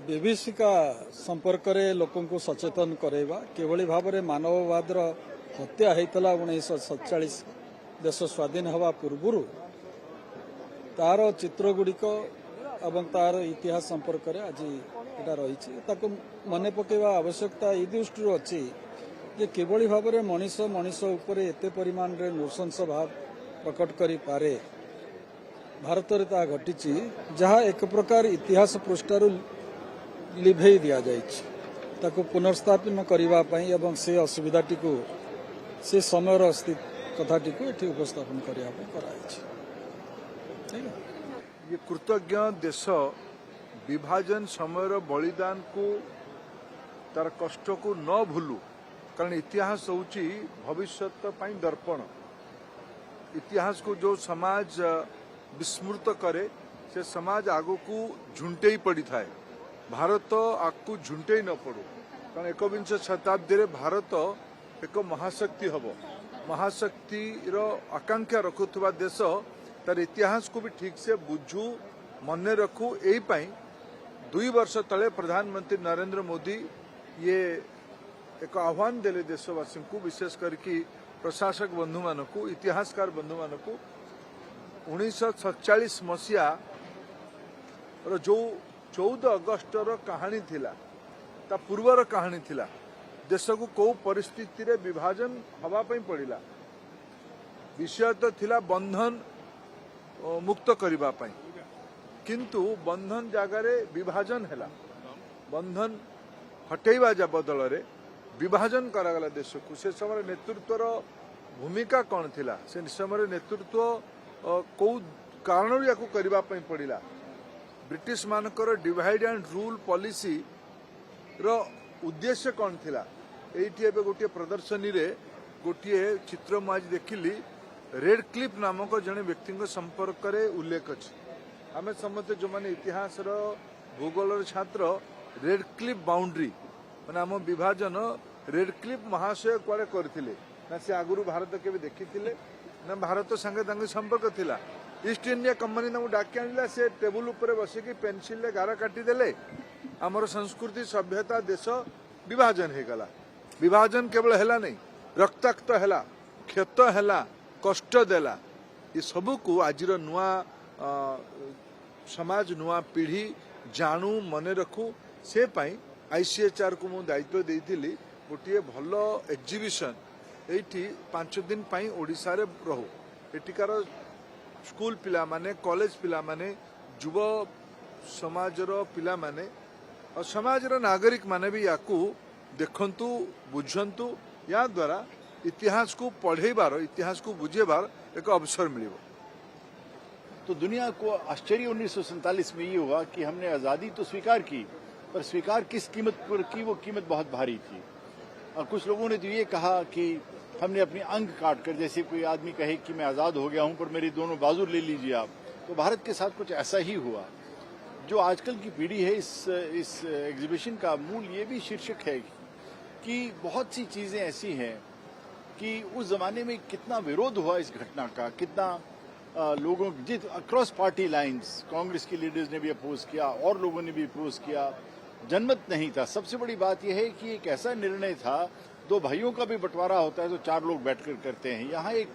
विभीषिका संपर्क में लोक सचेतन करवा किभली भाव में मानववाद हत्या होता 1947 देश स्वाधीन हवा पूर्व तार चित्रगुड़िक एवं तार इतिहास संपर्क में आज यहाँ रही मन पकेवा आवश्यकता ये दृष्टि अच्छी जे किभली भाव में मनीष मनीष उपर एते परिमाण रे नृशंस भाव प्रकट करि पारे भारत रे ता घटी जहाँ एक प्रकार इतिहास पृष्ठार लिभे दि जाकु पुनर्स्थापन करने एवं से असुविधाटी को से समय कथाटी को ये उपस्थापन करने ये कृतज्ञ देश विभाजन समय बलिदान को तार कष्ट को न भूलू कारण इतिहास होची भविष्यत ପାଇଁ दर्पण। इतिहास को जो समाज विस्मृत करे से समाज आगो को झुंटे पड़ी थाए भारत आगु झुंटे न पड़ू कारण एकविंश शताब्दी रे भारत एक महाशक्ति हबो महाशक्ति रो आकांक्षा रखुवा देश तार इतिहास को भी ठीक से बुझू मन रखू यही 2 वर्ष तले प्रधानमंत्री नरेंद्र मोदी ये एक आह्वान देले देशवासी को विशेष करके प्रशासक बंधु मान को इतिहासकार बंधु मान को 1947 मसीहा जो 14 अगस्ट कहानी थिला ता पूर्वर कहानी थिला देश को कौ परिस्थिति रे विभाजन हवा पई पड़िला विषय तो थिला बंधन मुक्त करबा पई किंतु बंधन जगार विभाजन हैला बंधन हटेवा जा बदल रे विभाजन करागला देश को से समय नेतृत्वर भूमिका कौन थिला से समय नेतृत्व कौ कारण या करबा पई पड़िला ब्रिटिश मानकर डिवाइड एंड रूल पॉलिसी रो उद्देश्य कौन थिला एठी एबे गोटे प्रदर्शनी रे गोटे चित्र मु आज देखिली रेड क्लिफ नामक जने व्यक्ति संपर्क रे उल्लेख अछि आमे समस्त जो माने इतिहास रो भूगोल छात्र रेड क्लिफ बाउंड्री माने आम विभाजन रेड क्लिफ महाशय कुआड़े करथिले ना से आगुरु भारत केबे देखिथिले ना भारत संगे संपर्क थिला ईस्ट इंडिया कंपनी ना डाकी आनिला से टेबुल ऊपर बसिकी पेंसिल ले गारा काटी देले आमर संस्कृति सभ्यता देश विभाजन हे गला विभाजन केवल हैला नहीं रक्ताक्त हैला क्षत हैला कष्ट देला ये सब को आजिर नुआ समाज नुआ पीढ़ी जानू मन रखू से पाई आईसीएचआर को मुझे दायित्व देइथिली गोटे भल एग्जिबिशन एठी 5 दिन पाई ओडिशा रे रहू एटिकार स्कूल पिला माने कॉलेज पिला माने युव समाजर पिला माने और समाजर नागरिक माने भी याकू देखंतु बुझंतु या द्वारा इतिहास को पढ़ेबार इतिहास को बुझेबार एक अवसर मिलिबो। तो दुनिया को आश्चर्य 1947 में ये हुआ कि हमने आज़ादी तो स्वीकार की पर स्वीकार किस कीमत पर की वो कीमत बहुत भारी थी और कुछ लोगों ने तो ये कहा कि हमने अपने अंग काट कर जैसे कोई आदमी कहे कि मैं आज़ाद हो गया हूं पर मेरी दोनों बाजू ले लीजिए आप तो भारत के साथ कुछ ऐसा ही हुआ। जो आजकल की पीढ़ी है इस एग्जीबिशन का मूल ये भी शीर्षक है कि बहुत सी चीज़ें ऐसी हैं कि उस जमाने में कितना विरोध हुआ इस घटना का कितना लोगों जित अक्रॉस पार्टी लाइंस कांग्रेस के लीडर्स ने भी अपोज किया और लोगों ने भी अपोज किया जनमत नहीं था। सबसे बड़ी बात यह है कि एक ऐसा निर्णय था 2 भाइयों का भी बंटवारा होता है तो 4 लोग बैठकर करते हैं यहाँ एक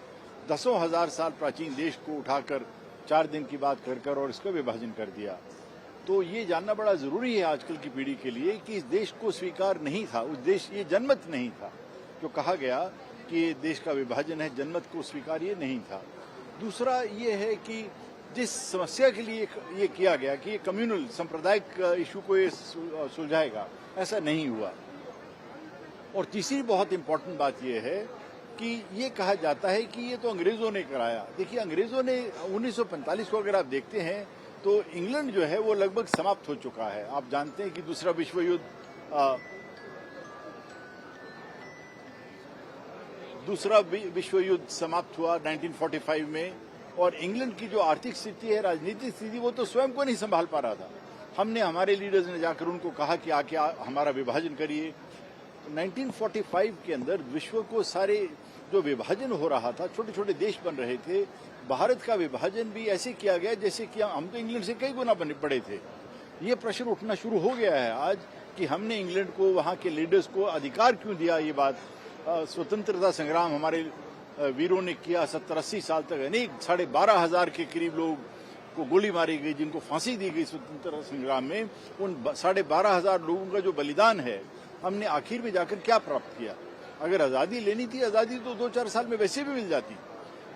10,000 साल प्राचीन देश को उठाकर 4 दिन की बात कर और इसका विभाजन कर दिया। तो ये जानना बड़ा जरूरी है आजकल की पीढ़ी के लिए कि इस देश को स्वीकार नहीं था उस देश ये जनमत नहीं था जो कहा गया कि ये देश का विभाजन है जनमत को स्वीकार ये नहीं था। दूसरा ये है कि जिस समस्या के लिए ये किया गया कि ये कम्युनल सांप्रदायिक इशू को ये सुलझाएगा ऐसा नहीं हुआ। और तीसरी बहुत इंपॉर्टेंट बात यह है कि ये कहा जाता है कि ये तो अंग्रेजों ने कराया। देखिए अंग्रेजों ने 1945 को अगर आप देखते हैं तो इंग्लैंड जो है वो लगभग समाप्त हो चुका है। आप जानते हैं कि दूसरा विश्व युद्ध समाप्त हुआ 1945 में और इंग्लैंड की जो आर्थिक स्थिति है राजनीतिक स्थिति वो तो स्वयं को नहीं संभाल पा रहा था। हमने हमारे लीडर्स ने जाकर उनको कहा कि आके हमारा विभाजन करिए। 1945 के अंदर विश्व को सारे जो विभाजन हो रहा था छोटे छोटे देश बन रहे थे भारत का विभाजन भी ऐसे किया गया जैसे कि हम तो इंग्लैंड से कई गुना बड़े थे ये प्रश्न उठना शुरू हो गया है आज कि हमने इंग्लैंड को, वहां के लीडर्स को अधिकार क्यों दिया। ये बात स्वतंत्रता संग्राम हमारे वीरों ने किया 70-80 साल तक, अनेक 12,500 के करीब लोग को गोली मारी गई, जिनको फांसी दी गई स्वतंत्रता संग्राम में। उन 12,500 लोगों का जो बलिदान है, हमने आखिर में जाकर क्या प्राप्त किया। अगर आजादी लेनी थी, आजादी तो 2-4 साल में वैसे भी मिल जाती।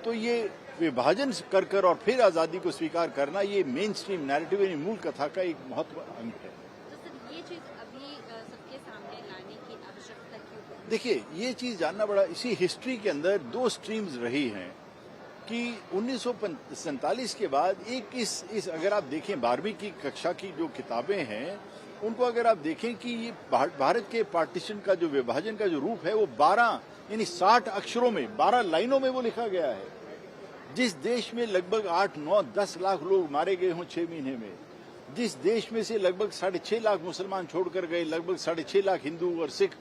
तो ये विभाजन कर और फिर आजादी को स्वीकार करना, ये मेन स्ट्रीम नैरेटिव यानी मूल कथा का एक महत्वपूर्ण अंग है। तो सर, ये चीज अभी सबके सामने लाने की आवश्यकता क्यों? देखिए, ये चीज जानना बड़ा, इसी हिस्ट्री के अंदर 2 स्ट्रीम्स रही हैं कि 1947 के बाद इस अगर आप देखें 12वीं की कक्षा की जो किताबें हैं, उनको अगर आप देखें कि ये भारत के पार्टीशन का जो विभाजन का जो रूप है, वो 12 यानी 60 अक्षरों में 12 लाइनों में वो लिखा गया है। जिस देश में लगभग 8, 9, 10 लाख लोग मारे गए हों 6 महीने में, जिस देश में से लगभग 6.5 लाख मुसलमान छोड़कर गए, लगभग 6.5 लाख हिंदू और सिख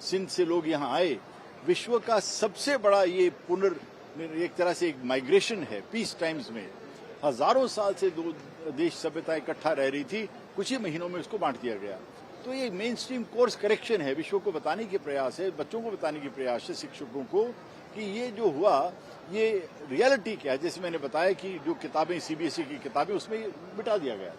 सिंध से लोग यहाँ आए, विश्व का सबसे बड़ा ये एक तरह से एक माइग्रेशन है। पीस टाइम्स में हजारों साल से 2 देश सभ्यता इकट्ठा रह रही थी, कुछ ही महीनों में उसको बांट दिया गया। तो ये मेन स्ट्रीम कोर्स करेक्शन है, विश्व को बताने के प्रयास है, बच्चों को बताने के प्रयास है, शिक्षकों को, कि ये जो हुआ ये रियलिटी क्या है। जैसे मैंने बताया कि जो किताबें सीबीएसई की किताबें, उसमें मिटा दिया गया।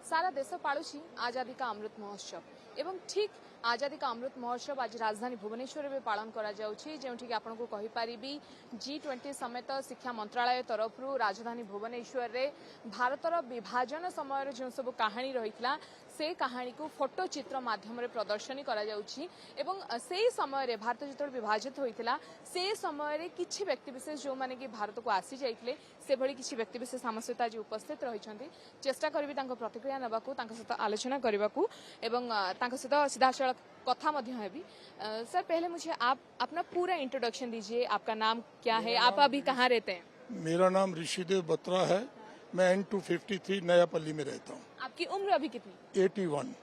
सारा देश पालुची आजादी का अमृत महोत्सव एवं ठीक आजादी का अमृत महोत्सव आज राजधानी भुवनेश्वर में पालन करा जाउछि, जेउठी आपण को कहि परिबी G20 समेत शिक्षा मंत्रालय तरफ राजधानी भुवनेश्वर रे भारतर विभाजन समय जो सब कहानी रहितला से कहानी को फोटो चित्र माध्यम रे प्रदर्शनी करा जाउछि एवं से समय रे भारत जो विभाजित होइतिला से समय रे किछि व्यक्ति विशेष जो माने कि भारत को आसी जाइतले से भली किछि व्यक्ति विशेष आम सहित आज उपस्थित रहिछन्ति। चेष्टा करबी तांको प्रतिक्रिया नबाकू, तांको सहित आलोचना करबाकू एवं तांको सहित सीधा कथा मध्य हेबी। सर, पहले मुझे आप अपना पूरा इंट्रोडक्शन दीजिए। आपका नाम क्या है, आप अभी कहाँ रहते हैं? मेरा नाम ऋषिदेव बत्रा है, मैं N253 नयापल्ली में रहता हूँ। आपकी उम्र अभी कितनी? 81।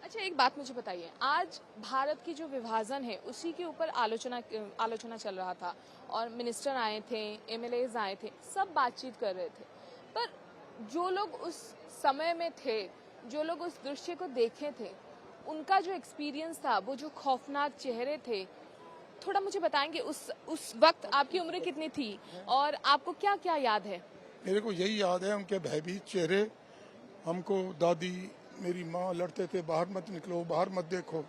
अच्छा, एक बात मुझे बताइए, आज भारत की जो विभाजन है उसी के ऊपर आलोचना चल रहा था और मिनिस्टर आए थे, MLAs आए थे, सब बातचीत कर रहे थे, पर जो लोग उस समय में थे, जो लोग उस दृश्य को देखे थे, उनका जो एक्सपीरियंस था, वो जो खौफनाक चेहरे थे, थोड़ा मुझे बताएंगे उस वक्त आपकी उम्र कितनी थी और आपको क्या क्या याद है? मेरे को यही याद है, उनके भयभीत चेहरे। हमको दादी, मेरी माँ लड़ते थे, बाहर मत निकलो, बाहर मत देखो,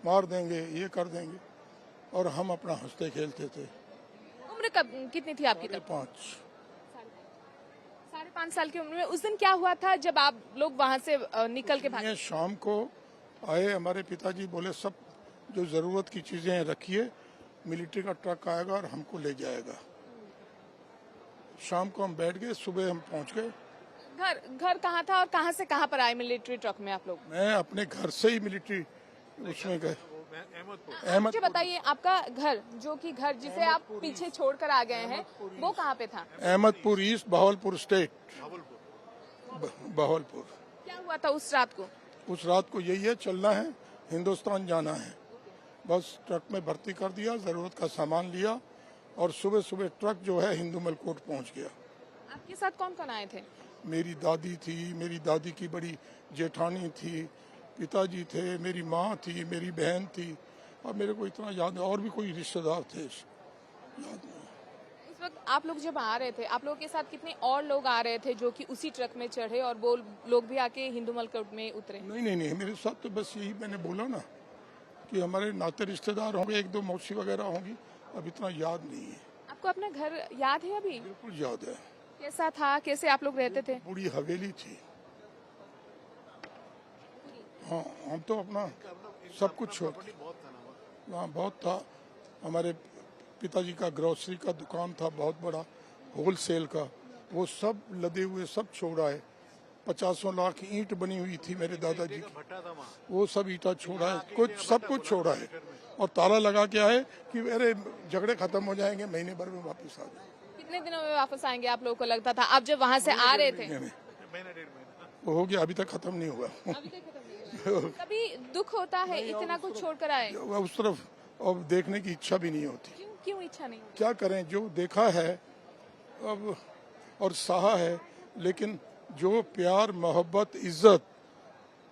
मार देंगे, ये कर देंगे, और हम अपना हंसते खेलते थे। उम्र कितनी थी आपकी तब? 5। 5.5 साल की उम्र में उस दिन क्या हुआ था जब आप लोग वहाँ से निकल के भागे? शाम को आए हमारे पिताजी, बोले सब जो जरूरत की चीजें रखिए, मिलिट्री का ट्रक आएगा और हमको ले जाएगा। शाम को हम बैठ गए, सुबह हम पहुंच गए। घर कहाँ था और कहाँ से कहाँ पर आए मिलिट्री ट्रक में आप लोग? मैं अपने घर से ही मिलिट्री उसमें गए। मुझे बताइए, आपका घर जो कि घर जिसे आप पीछे छोड़कर आ गए हैं, वो कहाँ पे था? Ahmadpur east, Bahawalpur state, Bahawalpur. क्या हुआ था उस रात को? उस रात को यही है, चलना है, हिंदुस्तान जाना है। बस ट्रक में भर्ती कर दिया, जरूरत का सामान लिया और सुबह सुबह ट्रक जो है हिंदूमल कोट पहुंच गया। आपके साथ कौन कौन आए थे? मेरी दादी थी, मेरी दादी की बड़ी जेठानी थी, पिताजी थे, मेरी माँ थी, मेरी बहन थी, और मेरे को इतना याद है, और भी कोई रिश्तेदार थे, याद नहीं। उस वक्त आप लोग जब आ रहे थे, आप लोगों के साथ कितने और लोग आ रहे थे जो कि उसी ट्रक में चढ़े और वो लोग भी आके हिंदूमल कोट में उतरे? नहीं, मेरे साथ तो बस यही मैंने बोला ना कि हमारे नाते रिश्तेदार होंगे, 1-2 मौसी वगैरह होंगी, अब इतना याद नहीं है। आपको अपना घर याद है अभी? बिल्कुल याद है। कैसा था, कैसे आप लोग रहते थे? पूरी हवेली थी। हाँ, हम तो अपना सब कुछ छोड़, वहाँ बहुत था। हमारे पिताजी का ग्रोसरी का दुकान था, बहुत बड़ा, होलसेल का, वो सब लदे हुए, सब छोड़ा है। 50 लाख ईंट बनी हुई थी मेरे दादाजी की, वो सब ईंटा छोड़ा है, कुछ सब कुछ छोड़ा है, और ताला लगा के आए कि अरे झगड़े खत्म हो जाएंगे, महीने भर में वापस आ गए। कितने दिनों में वापस आएंगे आप लोगों को लगता था, आप जब वहाँ से आ रहे थे? वो हो गया, अभी तक खत्म नहीं हुआ। कभी दुख होता है इतना कुछ छोड़कर आए? उस तरफ अब देखने की इच्छा भी नहीं होती। क्यों इच्छा नहीं? क्या करें, जो देखा है अब और सहा है, लेकिन जो प्यार मोहब्बत इज्जत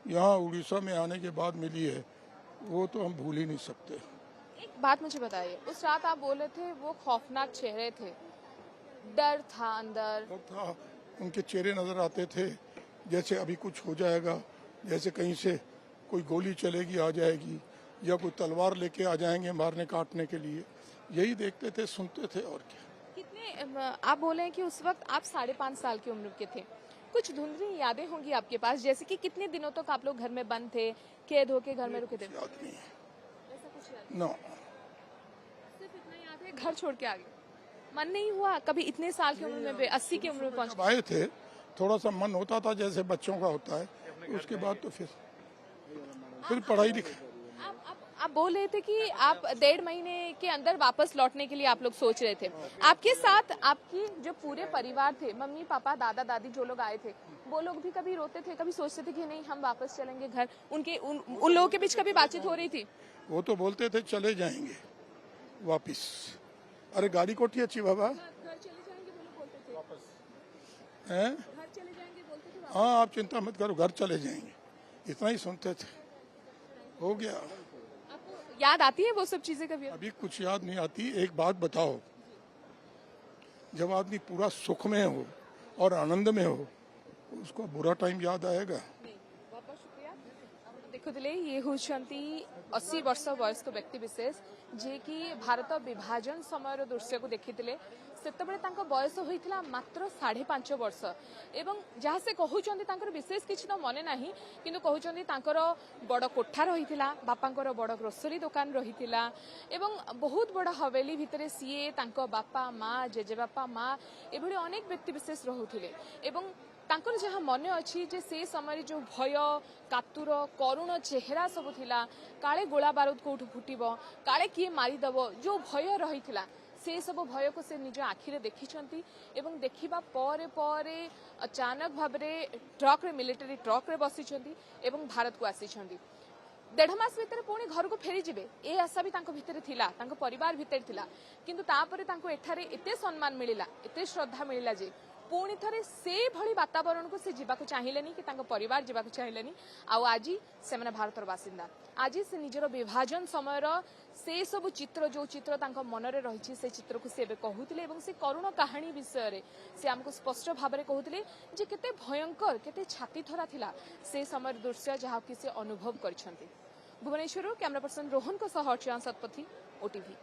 यहाँ उड़ीसा में आने के बाद मिली है वो तो हम भूल ही नहीं सकते। एक बात मुझे बताइए, उस रात आप बोले थे वो खौफनाक चेहरे थे, डर था अंदर, डर था, उनके चेहरे नजर आते थे जैसे अभी कुछ हो जाएगा, जैसे कहीं से कोई गोली चलेगी आ जाएगी या कोई तलवार लेके आ जाएंगे मारने काटने के लिए। यही देखते थे, सुनते थे और क्या। कितने आप बोले हैं कि उस वक्त आप 5.5 साल की उम्र के थे, कुछ धुंधली यादें होंगी आपके पास, जैसे कि कितने दिनों तक आप लोग घर में बंद थे, कैद होके घर में रुके थे? याद नहीं है ऐसा कुछ याद ना। सिर्फ इतना याद है घर छोड़ के आ गए, मन नहीं हुआ कभी इतने साल की उम्र में 80 की उम्र में पहुंच? जब आए थे थोड़ा सा मन होता था जैसे बच्चों का होता है, उसके बाद तो फिर पढ़ाई लिखाई। आप बोल रहे थे कि आप 1.5 महीने के अंदर वापस लौटने के लिए आप लोग सोच रहे थे। आपके साथ आपकी जो पूरे परिवार थे, मम्मी पापा दादा दादी जो लोग आए थे, वो लोग भी कभी रोते थे, कभी सोचते थे कि नहीं हम वापस चलेंगे घर? उन लोगों के बीच कभी बातचीत हो रही थी? वो तो बोलते थे चले जाएंगे वापिस। अरे गाड़ी कोठी अच्छी बाबा घर चले जाएंगे बोलते थे, हैं? घर चले जाएंगे बोलते थे। हाँ आप चिंता मत करो, घर चले जाएंगे, इतना ही सुनते थे। हो गया। आपको याद आती है वो सब चीजें कभी? अभी कुछ याद नहीं आती। एक बात बताओ, जब आदमी पूरा सुख में हो और आनंद में हो उसको बुरा टाइम याद आएगा? बहुत बहुत शुक्रिया। देखुले ये होती 80 वर्ष वयस्क व्यक्ति विशेष जे कि भारत विभाजन समय दृश्य को देखी सेतबेले तांको बयस होइथिला मात्र 5.5 वर्ष एवं जहाँ से कहउचंदी तांकर विशेष किछि तो मने नाही, किंतु कहउचंदी तांकर बड़ कोठा रहिथिला, बापांकर बड़ ग्रोसरी दुकान रहिथिला एवं बहुत बड़ हवेली भितरे सीए तांको बापा माँ जेजे बापा माँ एभଳି अनेक व्यक्ति विशेष रहुथिले एवं तांकर जहाँ मन अच्छी जे से समय जो भय कातुर करुण चेहरा सब थिला, काले गोला बारूद कोठु फुटिबो, काले किए मारिदेव, जो भय रहिथिला से सब भय को से निज आखिरे देखिछंती एवं देखिबा परे परे अचानक भाबरे ट्रक रे मिलिटरी ट्रक रे बसिछंती एवं भारत को आसीछंती। 1.5 मास भितर पुणी घर को फेरी जिबे ए आशा भी तांको भितर थिला, तांको परिवार भितर थिला, किंतु तापरे तांको एठारे एते सम्मान मिलिला, एते श्रद्धा मिलिला जे पुणी थरे से भली वातावरण को से जीवाको चाहिलेनी कि तांको परिवार जीवाको चाहिलेनी। आउ आजी से माने भारतर बासिंदा, आजी से निजर विभाजन समयर से सब चित्र जो चित्र तांको मनरे रहिछि से चित्र को से कहूतिले एवं से करुण कहानी विषय रे से हमको स्पष्ट भाव में कहूतिले जे केते भयंकर केते छाती थरा थिला से समय दृश्य जहा कि से अनुभव करछंती। भुवनेश्वर कैमरा पर्सन रोहन को सह अर्चना सतपथी, ओटीवी।